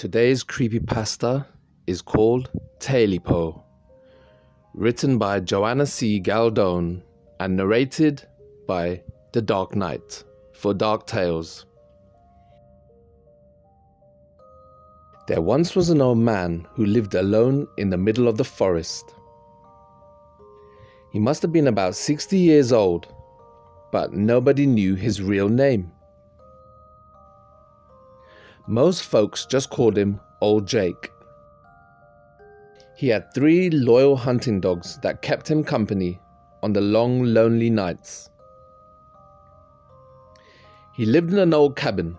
Today's creepypasta is called Tailypo, written by Joanna Caldone and narrated by the Darkknight for Darktales. There once was an old man who lived alone in the middle of the forest. He must have been about 60 years old, but nobody knew his real name. Most folks just called him Old Jake. He had 3 loyal hunting dogs that kept him company on the long, lonely nights. He lived in an old cabin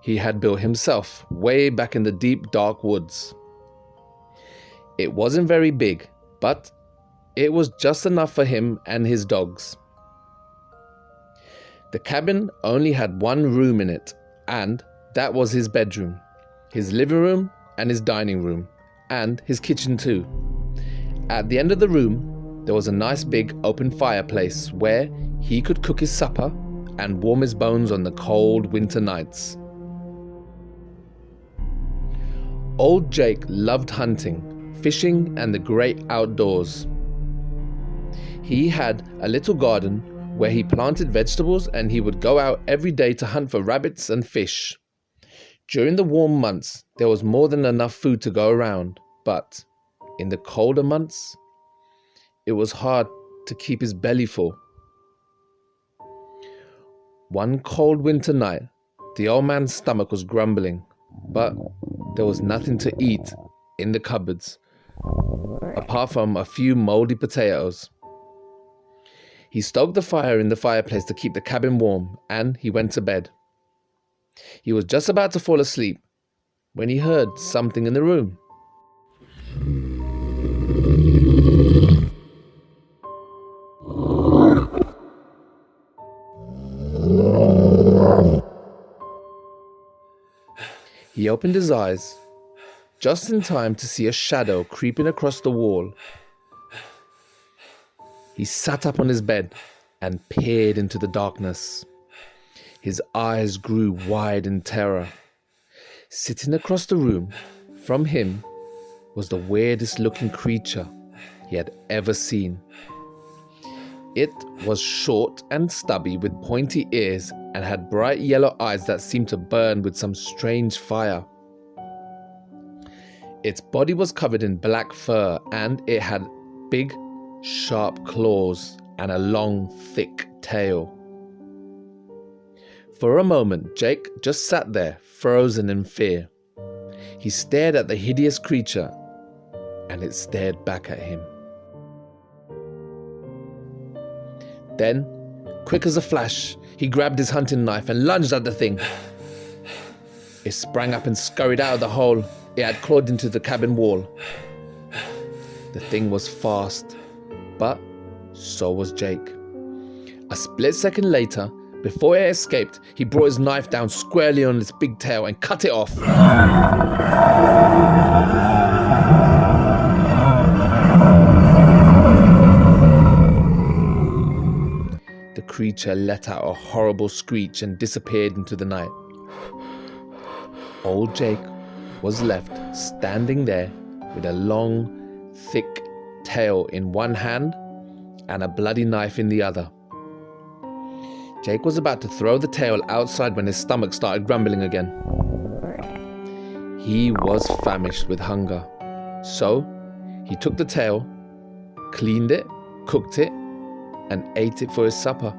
he had built himself way back in the deep, dark woods. It wasn't very big, but it was just enough for him and his dogs. The cabin only had one room in it, and that was his bedroom, his living room and his dining room, and his kitchen too. At the end of the room, there was a nice big open fireplace where he could cook his supper and warm his bones on the cold winter nights. Old Jake loved hunting, fishing, and the great outdoors. He had a little garden where he planted vegetables, and he would go out every day to hunt for rabbits and fish. During the warm months, there was more than enough food to go around, but in the colder months, it was hard to keep his belly full. One cold winter night, the old man's stomach was grumbling, but there was nothing to eat in the cupboards, apart from a few moldy potatoes. He stoked the fire in the fireplace to keep the cabin warm, and he went to bed. He was just about to fall asleep when he heard something in the room. He opened his eyes just in time to see a shadow creeping across the wall. He sat up on his bed and peered into the darkness. His eyes grew wide in terror. Sitting across the room from him was the weirdest looking creature he had ever seen. It was short and stubby with pointy ears and had bright yellow eyes that seemed to burn with some strange fire. Its body was covered in black fur, and it had big, sharp claws and a long, thick tail. For a moment, Jake just sat there, frozen in fear. He stared at the hideous creature, and it stared back at him. Then, quick as a flash, he grabbed his hunting knife and lunged at the thing. It sprang up and scurried out of the hole it had clawed into the cabin wall. The thing was fast, but so was Jake. A split second later, before it escaped, he brought his knife down squarely on its big tail and cut it off. The creature let out a horrible screech and disappeared into the night. Old Jake was left standing there with a long, thick tail in one hand and a bloody knife in the other. Jake was about to throw the tail outside when his stomach started grumbling again. He was famished with hunger, so he took the tail, cleaned it, cooked it, and ate it for his supper.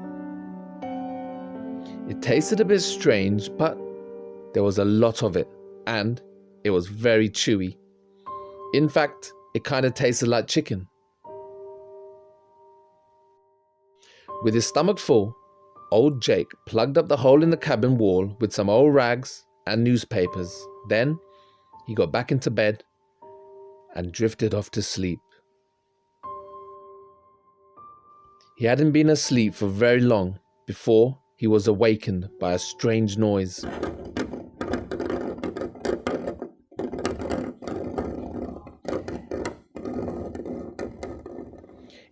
It tasted a bit strange, but there was a lot of it, and it was very chewy. In fact, it kind of tasted like chicken. With his stomach full, Old Jake plugged up the hole in the cabin wall with some old rags and newspapers. Then he got back into bed and drifted off to sleep. He hadn't been asleep for very long before he was awakened by a strange noise.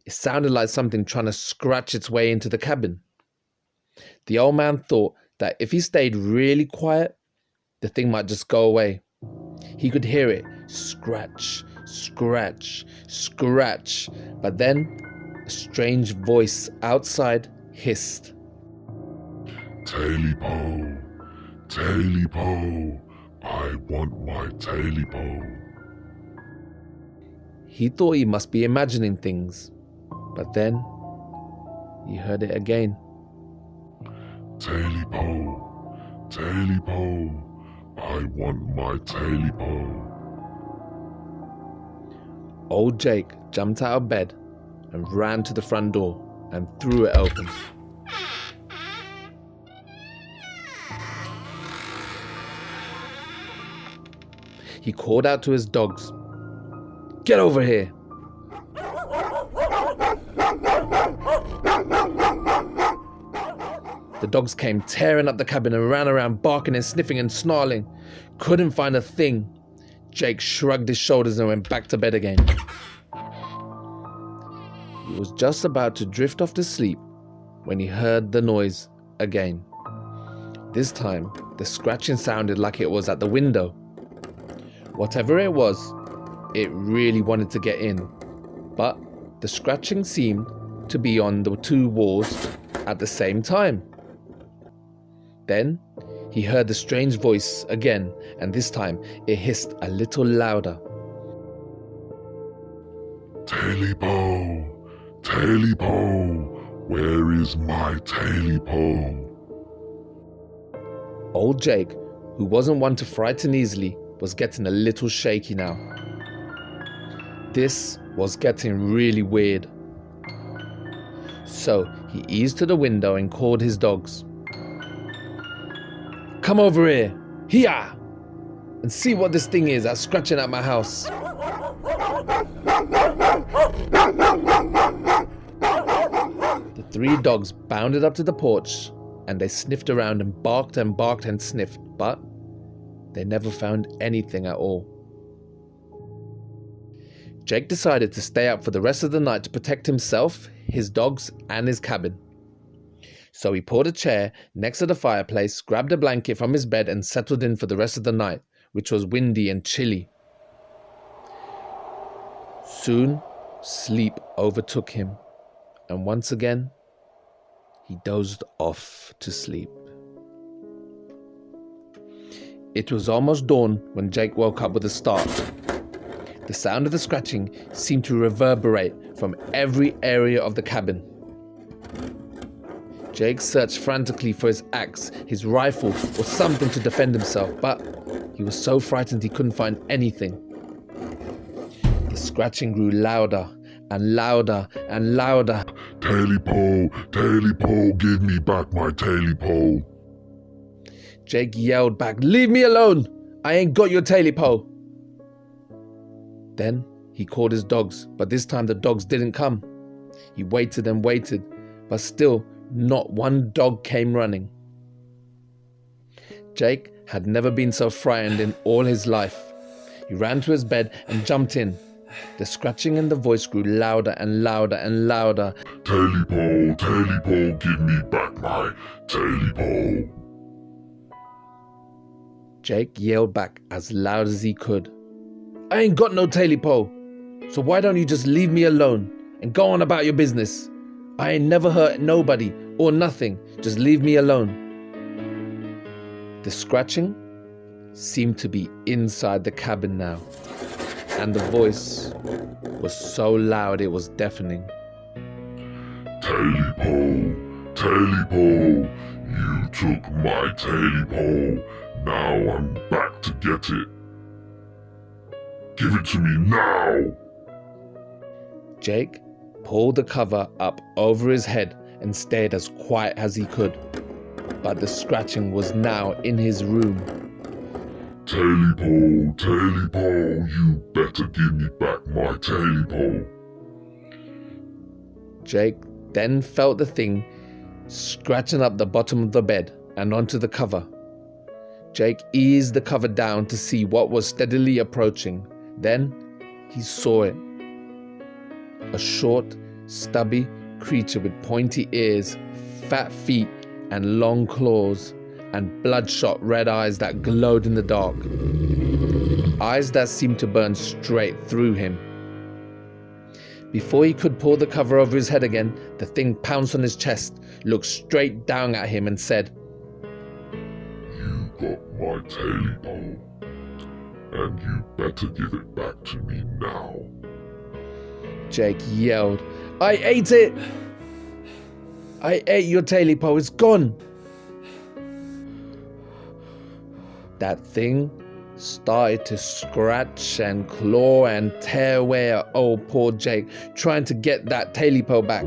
It sounded like something trying to scratch its way into the cabin. The old man thought that if he stayed really quiet, the thing might just go away. He could hear it scratch, scratch, scratch, but then a strange voice outside hissed. Tailypo, Tailypo, I want my Tailypo. He thought he must be imagining things, but then he heard it again. Tailypo, Tailypo, I want my Tailypo. Old Jake jumped out of bed and ran to the front door and threw it open. He called out to his dogs, "Get over here!" The dogs came tearing up the cabin and ran around barking and sniffing and snarling. Couldn't find a thing. Jake shrugged his shoulders and went back to bed again. He was just about to drift off to sleep when he heard the noise again. This time, the scratching sounded like it was at the window. Whatever it was, it really wanted to get in, but the scratching seemed to be on the two walls at the same time. Then he heard the strange voice again, and this time it hissed a little louder. Tailypo, Tailypo, where is my Tailypo? Old Jake, who wasn't one to frighten easily, was getting a little shaky now. This was getting really weird. So he eased to the window and called his dogs. "Come over here, here, and see what this thing is that's scratching at my house." The three dogs bounded up to the porch and they sniffed around and barked and sniffed, but they never found anything at all. Jake decided to stay up for the rest of the night to protect himself, his dogs, and his cabin. So he pulled a chair next to the fireplace, grabbed a blanket from his bed, and settled in for the rest of the night, which was windy and chilly. Soon, sleep overtook him, and once again, he dozed off to sleep. It was almost dawn when Jake woke up with a start. The sound of the scratching seemed to reverberate from every area of the cabin. Jake searched frantically for his axe, his rifle, or something to defend himself, but he was so frightened he couldn't find anything. The scratching grew louder and louder and louder. Tailypo, Tailypo, give me back my Tailypo. Jake yelled back, "Leave me alone! I ain't got your Tailypo!" Then he called his dogs, but this time the dogs didn't come. He waited and waited, but still not one dog came running. Jake had never been so frightened in all his life. He ran to his bed and jumped in. The scratching and the voice grew louder and louder and louder. Tailypo, Tailypo, give me back my Tailypo. Jake yelled back as loud as he could, "I ain't got no Tailypo, so why don't you just leave me alone and go on about your business? I ain't never hurt nobody or nothing, just leave me alone." The scratching seemed to be inside the cabin now, and the voice was so loud it was deafening. Tailypo, Tailypo, you took my Tailypo. Now I'm back to get it. Give it to me now. Jake pulled the cover up over his head and stayed as quiet as he could. But the scratching was now in his room. Tailypo, Tailypo, you better give me back my Tailypo. Jake then felt the thing scratching up the bottom of the bed and onto the cover. Jake eased the cover down to see what was steadily approaching. Then he saw it. A short, stubby creature with pointy ears, fat feet, and long claws, and bloodshot red eyes that glowed in the dark. eyes that seemed to burn straight through him. Before he could pull the cover over his head again, the thing pounced on his chest, looked straight down at him and said, "You got my Tailypo, and you better give it back to me now." Jake yelled, "I ate it! I ate your Tailypo, it's gone!" That thing started to scratch and claw and tear away at old poor Jake, trying to get that Tailypo back.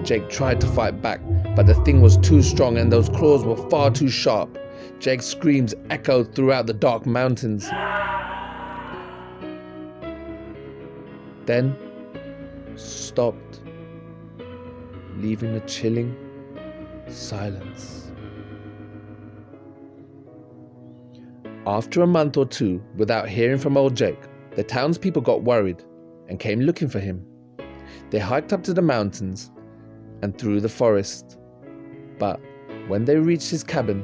Jake tried to fight back, but the thing was too strong and those claws were far too sharp. Jake's screams echoed throughout the dark mountains. Then stopped, leaving a chilling silence. After a month or two without hearing from old Jake, the townspeople got worried and came looking for him. They hiked up to the mountains and through the forest, but when they reached his cabin,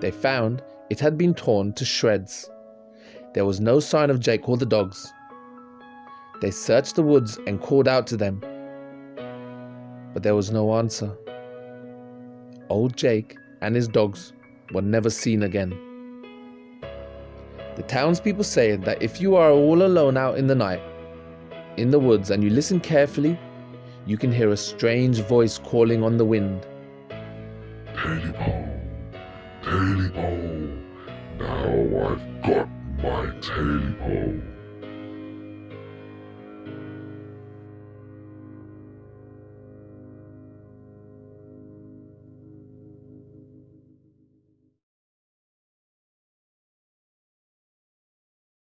they found it had been torn to shreds. There was no sign of Jake or the dogs. They searched the woods and called out to them, but there was no answer. Old Jake and his dogs were never seen again. The townspeople say that if you are all alone out in the night, in the woods, and you listen carefully, you can hear a strange voice calling on the wind. "Tailypo, Tailypo, now I've got my Tailypo."